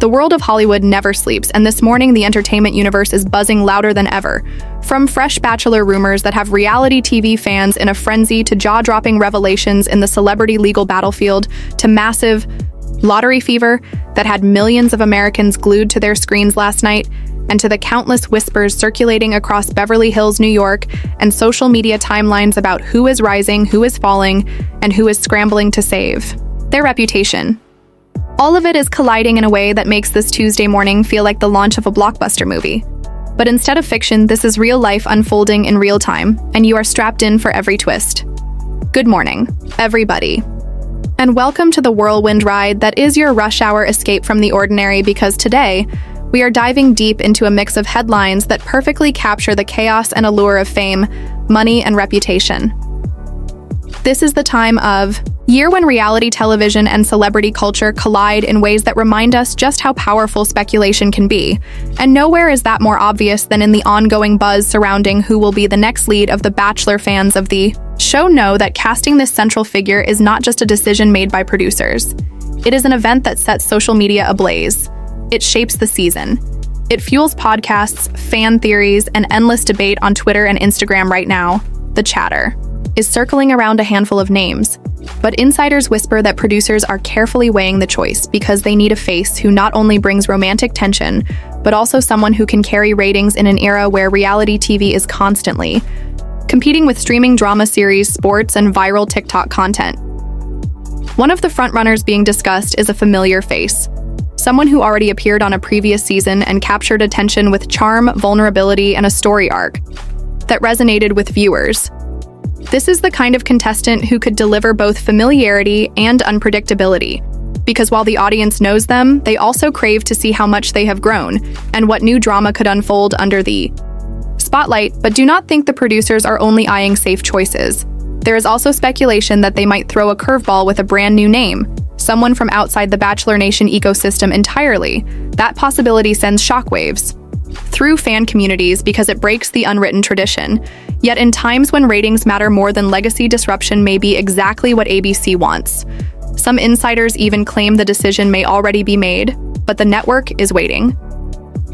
The world of Hollywood never sleeps, and this morning the entertainment universe is buzzing louder than ever. From fresh Bachelor rumors that have reality TV fans in a frenzy to jaw-dropping revelations in the celebrity legal battlefield to massive lottery fever that had millions of Americans glued to their screens last night, and to the countless whispers circulating across Beverly Hills, New York, and social media timelines about who is rising, who is falling, and who is scrambling to save their reputation. All of it is colliding in a way that makes this Tuesday morning feel like the launch of a blockbuster movie. But instead of fiction, this is real life unfolding in real time, and you are strapped in for every twist. Good morning, everybody. And welcome to the whirlwind ride that is your rush hour escape from the ordinary, because today, we are diving deep into a mix of headlines that perfectly capture the chaos and allure of fame, money, and reputation. This is the time of year when reality television and celebrity culture collide in ways that remind us just how powerful speculation can be. And nowhere is that more obvious than in the ongoing buzz surrounding who will be the next lead of the Bachelor. Fans of the show know that casting this central figure is not just a decision made by producers. It is an event that sets social media ablaze. It shapes the season. It fuels podcasts, fan theories, and endless debate on Twitter and Instagram right now. The chatter is circling around a handful of names, but insiders whisper that producers are carefully weighing the choice because they need a face who not only brings romantic tension, but also someone who can carry ratings in an era where reality TV is constantly competing with streaming drama series, sports, and viral TikTok content. One of the frontrunners being discussed is a familiar face, someone who already appeared on a previous season and captured attention with charm, vulnerability, and a story arc that resonated with viewers. This is the kind of contestant who could deliver both familiarity and unpredictability, because while the audience knows them, they also crave to see how much they have grown and what new drama could unfold under the spotlight. But do not think the producers are only eyeing safe choices. There is also speculation that they might throw a curveball with a brand new name, someone from outside the Bachelor Nation ecosystem entirely. That possibility sends shockwaves through fan communities because it breaks the unwritten tradition. Yet in times when ratings matter more than legacy, disruption may be exactly what ABC wants. Some insiders even claim the decision may already be made, but the network is waiting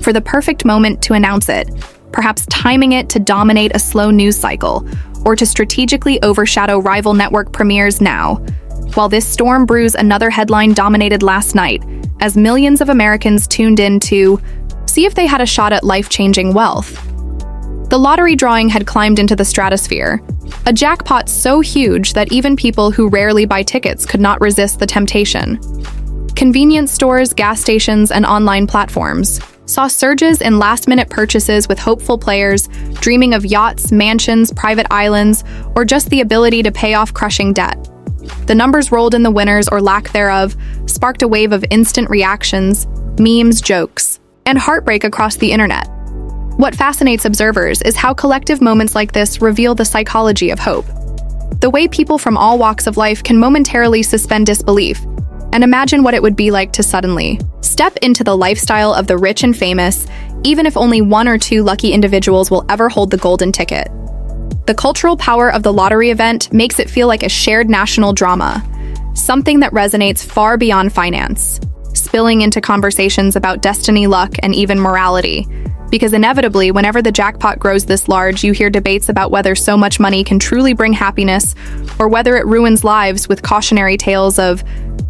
for the perfect moment to announce it, perhaps timing it to dominate a slow news cycle or to strategically overshadow rival network premieres now. While this storm brews, another headline dominated last night as millions of Americans tuned in to see if they had a shot at life-changing wealth. The lottery drawing had climbed into the stratosphere, a jackpot so huge that even people who rarely buy tickets could not resist the temptation. Convenience stores, gas stations, and online platforms saw surges in last-minute purchases, with hopeful players dreaming of yachts, mansions, private islands, or just the ability to pay off crushing debt. The numbers rolled in, the winners or lack thereof sparked a wave of instant reactions, memes, jokes, and heartbreak across the internet. What fascinates observers is how collective moments like this reveal the psychology of hope. The way people from all walks of life can momentarily suspend disbelief and imagine what it would be like to suddenly step into the lifestyle of the rich and famous, even if only one or two lucky individuals will ever hold the golden ticket. The cultural power of the lottery event makes it feel like a shared national drama, something that resonates far beyond finance, spilling into conversations about destiny, luck, and even morality. Because inevitably, whenever the jackpot grows this large, you hear debates about whether so much money can truly bring happiness or whether it ruins lives, with cautionary tales of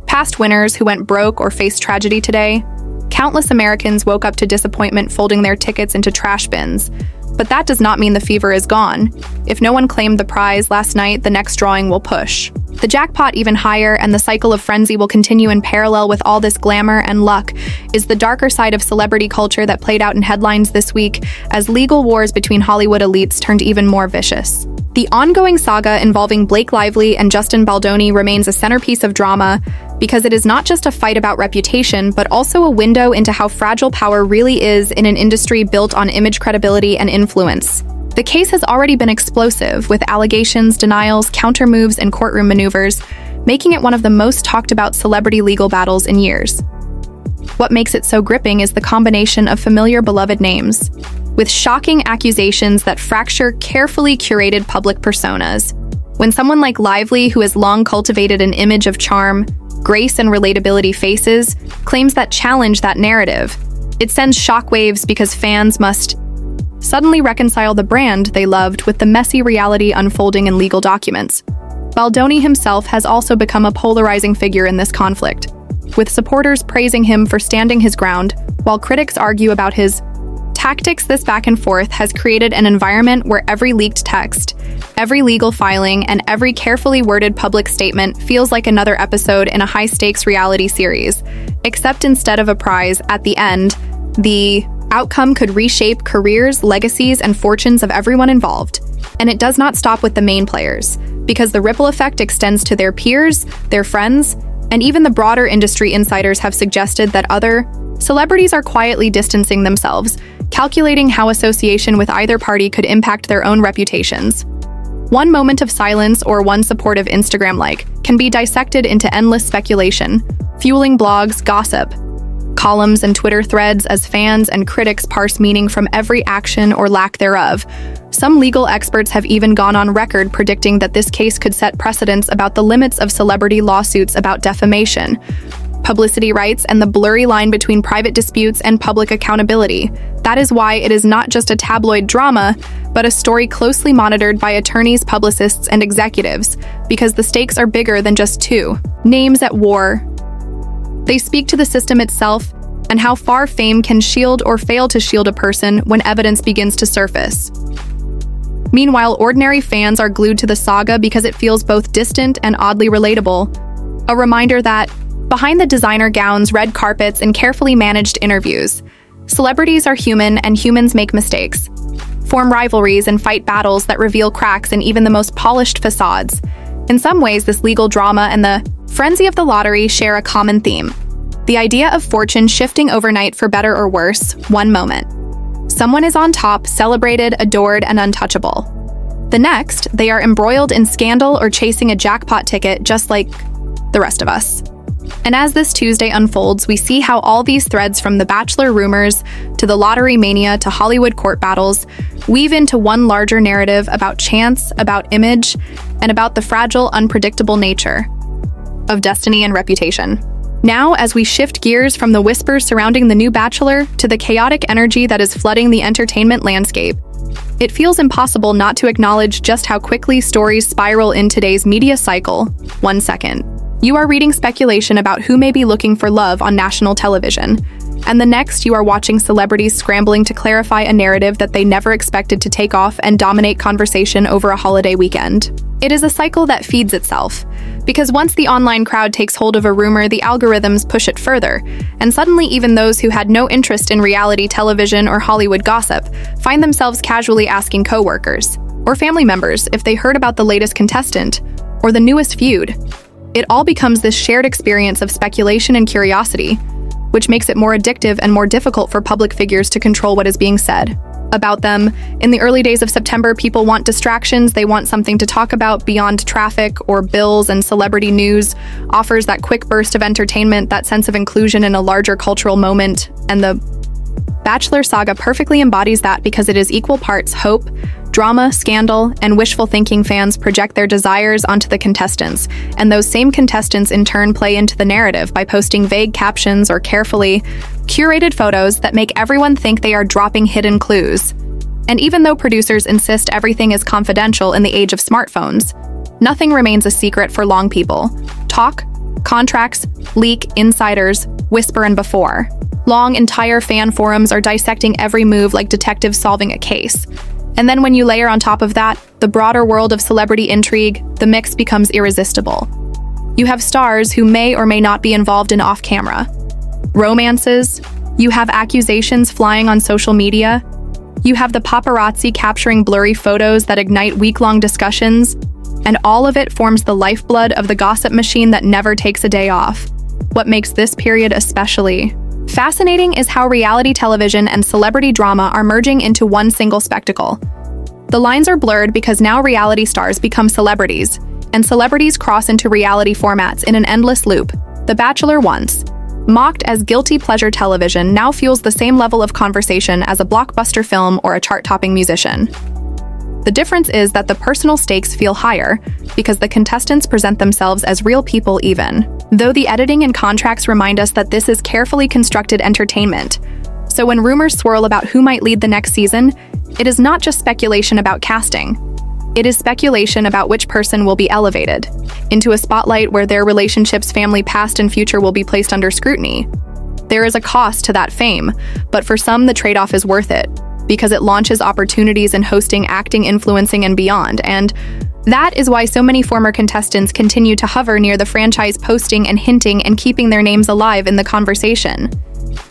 past winners who went broke or faced tragedy today. Countless Americans woke up to disappointment, folding their tickets into trash bins. But that does not mean the fever is gone. If no one claimed the prize last night, the next drawing will push the jackpot even higher, and the cycle of frenzy will continue in parallel. With all this glamour and luck is the darker side of celebrity culture that played out in headlines this week as legal wars between Hollywood elites turned even more vicious. The ongoing saga involving Blake Lively and Justin Baldoni remains a centerpiece of drama because it is not just a fight about reputation, but also a window into how fragile power really is in an industry built on image, credibility, and influence. The case has already been explosive, with allegations, denials, counter-moves, and courtroom maneuvers, making it one of the most talked about celebrity legal battles in years. What makes it so gripping is the combination of familiar, beloved names, with shocking accusations that fracture carefully curated public personas. When someone like Lively, who has long cultivated an image of charm, grace and relatability faces, claims that challenge that narrative. It sends shockwaves because fans must suddenly reconcile the brand they loved with the messy reality unfolding in legal documents. Baldoni himself has also become a polarizing figure in this conflict, with supporters praising him for standing his ground, while critics argue about his tactics. This back and forth has created an environment where every leaked text, every legal filing, and every carefully worded public statement feels like another episode in a high-stakes reality series. Except instead of a prize at the end, the outcome could reshape careers, legacies, and fortunes of everyone involved. And it does not stop with the main players, because the ripple effect extends to their peers, their friends, and even the broader industry. Insiders have suggested that other celebrities are quietly distancing themselves, calculating how association with either party could impact their own reputations. One moment of silence or one supportive Instagram like can be dissected into endless speculation, fueling blogs, gossip, columns, and Twitter threads as fans and critics parse meaning from every action or lack thereof. Some legal experts have even gone on record predicting that this case could set precedents about the limits of celebrity lawsuits about defamation, publicity rights, and the blurry line between private disputes and public accountability. That is why it is not just a tabloid drama, but a story closely monitored by attorneys, publicists, and executives, because the stakes are bigger than just two names at war. They speak to the system itself and how far fame can shield or fail to shield a person when evidence begins to surface. Meanwhile, ordinary fans are glued to the saga because it feels both distant and oddly relatable. A reminder that, behind the designer gowns, red carpets, and carefully managed interviews, celebrities are human, and humans make mistakes, form rivalries, and fight battles that reveal cracks in even the most polished facades. In some ways, this legal drama and the frenzy of the lottery share a common theme: the idea of fortune shifting overnight for better or worse. One moment, someone is on top, celebrated, adored, and untouchable. The next, they are embroiled in scandal or chasing a jackpot ticket just like the rest of us. And as this Tuesday unfolds, we see how all these threads, from the Bachelor rumors to the lottery mania to Hollywood court battles, weave into one larger narrative about chance, about image, and about the fragile, unpredictable nature of destiny and reputation. Now, as we shift gears from the whispers surrounding the new Bachelor to the chaotic energy that is flooding the entertainment landscape, it feels impossible not to acknowledge just how quickly stories spiral in today's media cycle. 1 second, you are reading speculation about who may be looking for love on national television, and the next you are watching celebrities scrambling to clarify a narrative that they never expected to take off and dominate conversation over a holiday weekend. It is a cycle that feeds itself, because once the online crowd takes hold of a rumor, the algorithms push it further, and suddenly even those who had no interest in reality television or Hollywood gossip find themselves casually asking coworkers or family members if they heard about the latest contestant or the newest feud. It all becomes this shared experience of speculation and curiosity, which makes it more addictive and more difficult for public figures to control what is being said about them. In the early days of September, people want distractions. They want something to talk about beyond traffic or bills, and celebrity news offers that quick burst of entertainment, that sense of inclusion in a larger cultural moment. And the Bachelor saga perfectly embodies that, because it is equal parts hope, drama, scandal, and wishful thinking. Fans project their desires onto the contestants, and those same contestants in turn play into the narrative by posting vague captions or carefully curated photos that make everyone think they are dropping hidden clues. And even though producers insist everything is confidential in the age of smartphones, nothing remains a secret for long. People talk, contracts, leak, insiders, whisper, and before long, entire fan forums are dissecting every move like detectives solving a case. And then when you layer on top of that the broader world of celebrity intrigue, the mix becomes irresistible. You have stars who may or may not be involved in off-camera romances, you have accusations flying on social media, you have the paparazzi capturing blurry photos that ignite week-long discussions, and all of it forms the lifeblood of the gossip machine that never takes a day off. What makes this period especially fascinating is how reality television and celebrity drama are merging into one single spectacle. The lines are blurred because now reality stars become celebrities, and celebrities cross into reality formats in an endless loop. The Bachelor, once mocked as guilty pleasure television, now fuels the same level of conversation as a blockbuster film or a chart-topping musician. The difference is that the personal stakes feel higher because the contestants present themselves as real people, even though the editing and contracts remind us that this is carefully constructed entertainment. So when rumors swirl about who might lead the next season, it is not just speculation about casting. It is speculation about which person will be elevated into a spotlight where their relationships, family, past, and future will be placed under scrutiny. There is a cost to that fame, but for some, the trade-off is worth it because it launches opportunities in hosting, acting, influencing, and beyond. And that is why so many former contestants continue to hover near the franchise, posting and hinting and keeping their names alive in the conversation.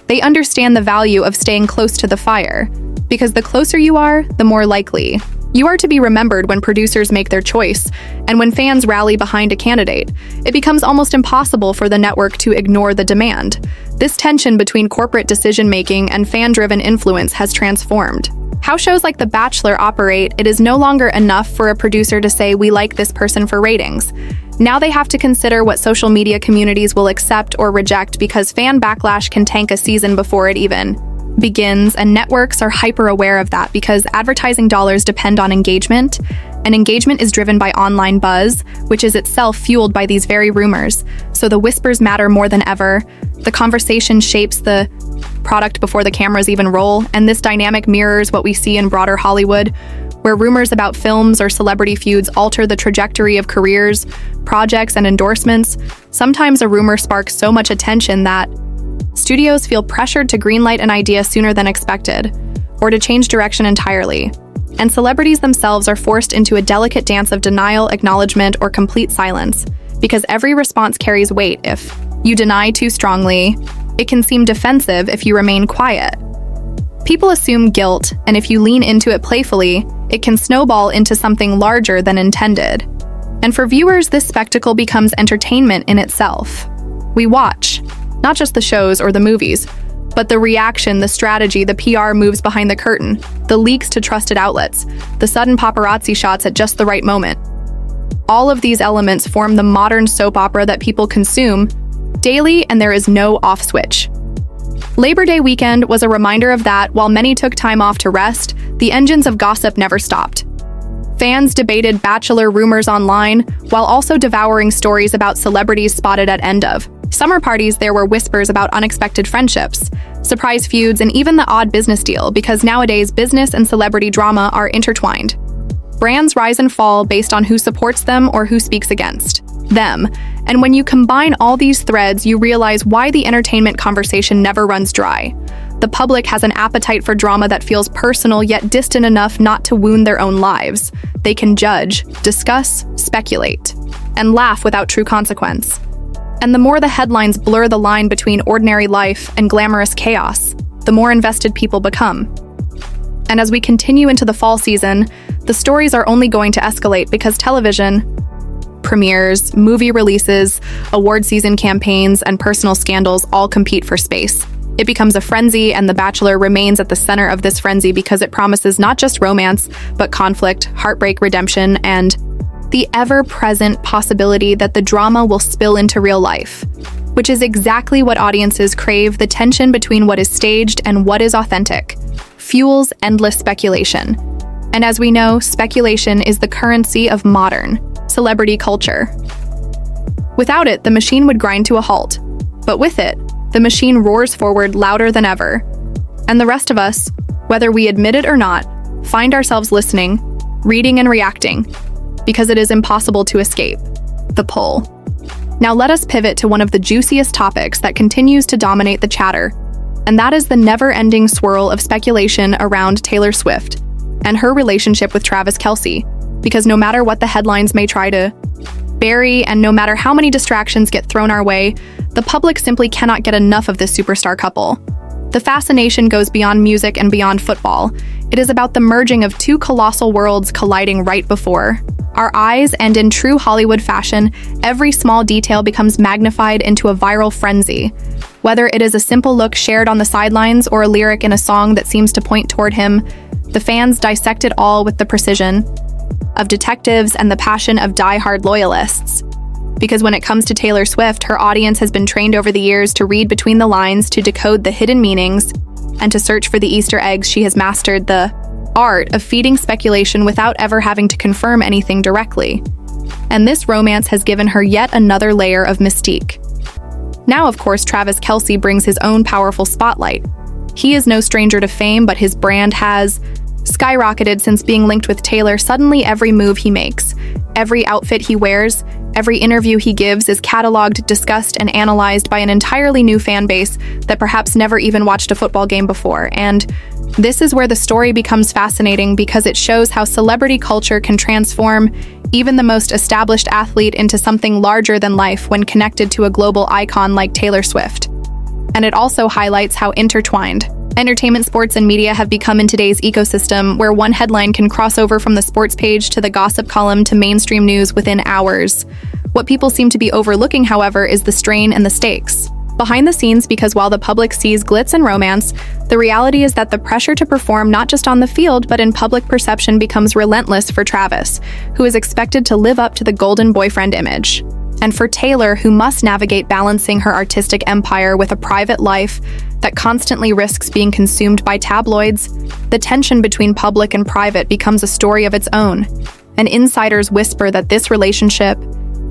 They understand the value of staying close to the fire, because the closer you are, the more likely you are to be remembered when producers make their choice, and when fans rally behind a candidate. It becomes almost impossible for the network to ignore the demand. This tension between corporate decision-making and fan-driven influence has transformed how shows like The Bachelor operate. It is no longer enough for a producer to say, "We like this person for ratings." Now they have to consider what social media communities will accept or reject, because fan backlash can tank a season before it even begins, and networks are hyper aware of that because advertising dollars depend on engagement, and engagement is driven by online buzz, which is itself fueled by these very rumors. So the whispers matter more than ever. The conversation shapes the product before the cameras even roll, and this dynamic mirrors what we see in broader Hollywood, where rumors about films or celebrity feuds alter the trajectory of careers, projects, and endorsements. Sometimes a rumor sparks so much attention that studios feel pressured to greenlight an idea sooner than expected, or to change direction entirely. And celebrities themselves are forced into a delicate dance of denial, acknowledgement, or complete silence, because every response carries weight. If you deny too strongly, it can seem defensive. If you remain quiet, people assume guilt, and if you lean into it playfully, it can snowball into something larger than intended. And for viewers, this spectacle becomes entertainment in itself. We watch not just the shows or the movies, but the reaction, the strategy, the PR moves behind the curtain, the leaks to trusted outlets, the sudden paparazzi shots at just the right moment. All of these elements form the modern soap opera that people consume daily, and there is no off switch. Labor Day weekend was a reminder of that. While many took time off to rest, the engines of gossip never stopped. Fans debated Bachelor rumors online, while also devouring stories about celebrities spotted at end of summer parties. There were whispers about unexpected friendships, surprise feuds, and even the odd business deal, because nowadays business and celebrity drama are intertwined. Brands rise and fall based on who supports them or who speaks against them. And when you combine all these threads, you realize why the entertainment conversation never runs dry. The public has an appetite for drama that feels personal yet distant enough not to wound their own lives. They can judge, discuss, speculate, and laugh without true consequence. And the more the headlines blur the line between ordinary life and glamorous chaos, the more invested people become. And as we continue into the fall season, the stories are only going to escalate, because television premieres, movie releases, award season campaigns, and personal scandals all compete for space. It becomes a frenzy, and The Bachelor remains at the center of this frenzy because it promises not just romance, but conflict, heartbreak, redemption, and the ever-present possibility that the drama will spill into real life, which is exactly what audiences crave. The tension between what is staged and what is authentic fuels endless speculation. And as we know, speculation is the currency of modern celebrity culture. Without it, the machine would grind to a halt. But with it, the machine roars forward louder than ever. And the rest of us, whether we admit it or not, find ourselves listening, reading, and reacting, because it is impossible to escape the pull. Now let us pivot to one of the juiciest topics that continues to dominate the chatter, and that is the never-ending swirl of speculation around Taylor Swift and her relationship with Travis Kelce. Because no matter what the headlines may try to bury, and no matter how many distractions get thrown our way, the public simply cannot get enough of this superstar couple. The fascination goes beyond music and beyond football. It is about the merging of two colossal worlds colliding right before our eyes, and in true Hollywood fashion, every small detail becomes magnified into a viral frenzy. Whether it is a simple look shared on the sidelines or a lyric in a song that seems to point toward him, the fans dissect it all with the precision of detectives and the passion of die-hard loyalists. Because when it comes to Taylor Swift, her audience has been trained over the years to read between the lines, to decode the hidden meanings, and to search for the Easter eggs. She has mastered the art of feeding speculation without ever having to confirm anything directly. and this romance has given her yet another layer of mystique. Now, of course, Travis Kelce brings his own powerful spotlight. He is no stranger to fame, but his brand has skyrocketed since being linked with Taylor. Suddenly, every move he makes, every outfit he wears, every interview he gives is cataloged, discussed, and analyzed by an entirely new fan base that perhaps never even watched a football game before. And this is where the story becomes fascinating, because it shows how celebrity culture can transform even the most established athlete into something larger than life when connected to a global icon like Taylor Swift. And it also highlights how intertwined entertainment, sports, and media have become in today's ecosystem, where one headline can cross over from the sports page to the gossip column to mainstream news within hours. What people seem to be overlooking, however, is the strain and the stakes behind the scenes, because while the public sees glitz and romance, the reality is that the pressure to perform not just on the field but in public perception becomes relentless for Travis, who is expected to live up to the golden boyfriend image. And for Taylor, who must navigate balancing her artistic empire with a private life that constantly risks being consumed by tabloids, the tension between public and private becomes a story of its own. And insiders whisper that this relationship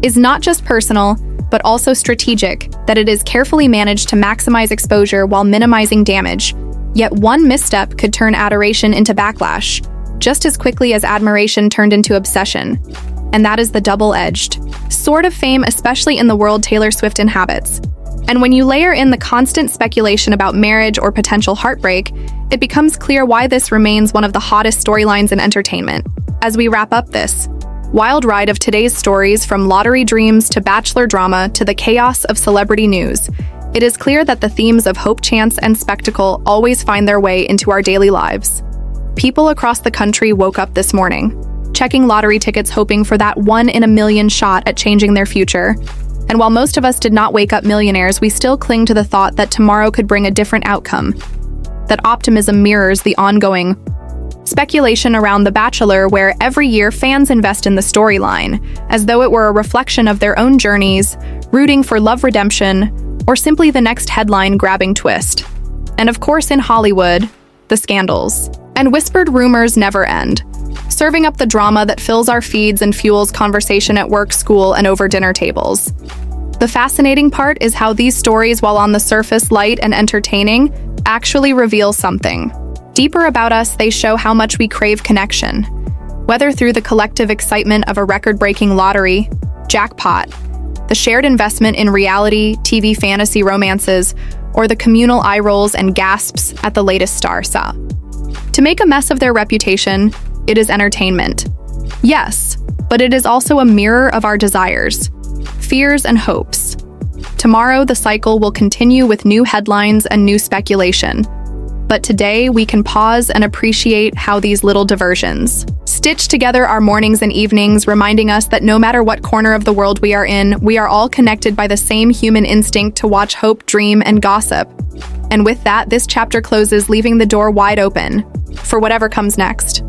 is not just personal, but also strategic, that it is carefully managed to maximize exposure while minimizing damage. Yet one misstep could turn adoration into backlash, just as quickly as admiration turned into obsession. And that is the double-edged sword of fame, especially in the world Taylor Swift inhabits. And when you layer in the constant speculation about marriage or potential heartbreak, it becomes clear why this remains one of the hottest storylines in entertainment. As we wrap up this wild ride of today's stories, from lottery dreams to Bachelor drama to the chaos of celebrity news, it is clear that the themes of hope, chance, and spectacle always find their way into our daily lives. People across the country woke up this morning, checking lottery tickets, hoping for that one-in-a-million shot at changing their future. And while most of us did not wake up millionaires, we still cling to the thought that tomorrow could bring a different outcome. That optimism mirrors the ongoing speculation around The Bachelor, where every year fans invest in the storyline, as though it were a reflection of their own journeys, rooting for love redemption, or simply the next headline-grabbing twist. And of course, in Hollywood, the scandals and whispered rumors never end, serving up the drama that fills our feeds and fuels conversation at work, school, and over dinner tables. The fascinating part is how these stories, while on the surface light and entertaining, actually reveal something deeper about us. They show how much we crave connection, whether through the collective excitement of a record-breaking lottery, jackpot, the shared investment in reality TV fantasy romances, or the communal eye rolls and gasps at the latest star saw. To make a mess of their reputation, it is entertainment. Yes, but it is also a mirror of our desires, fears, and hopes. Tomorrow, the cycle will continue with new headlines and new speculation. But today, we can pause and appreciate how these little diversions stitch together our mornings and evenings, reminding us that no matter what corner of the world we are in, we are all connected by the same human instinct to watch, hope, dream, and gossip. And with that, this chapter closes, leaving the door wide open for whatever comes next.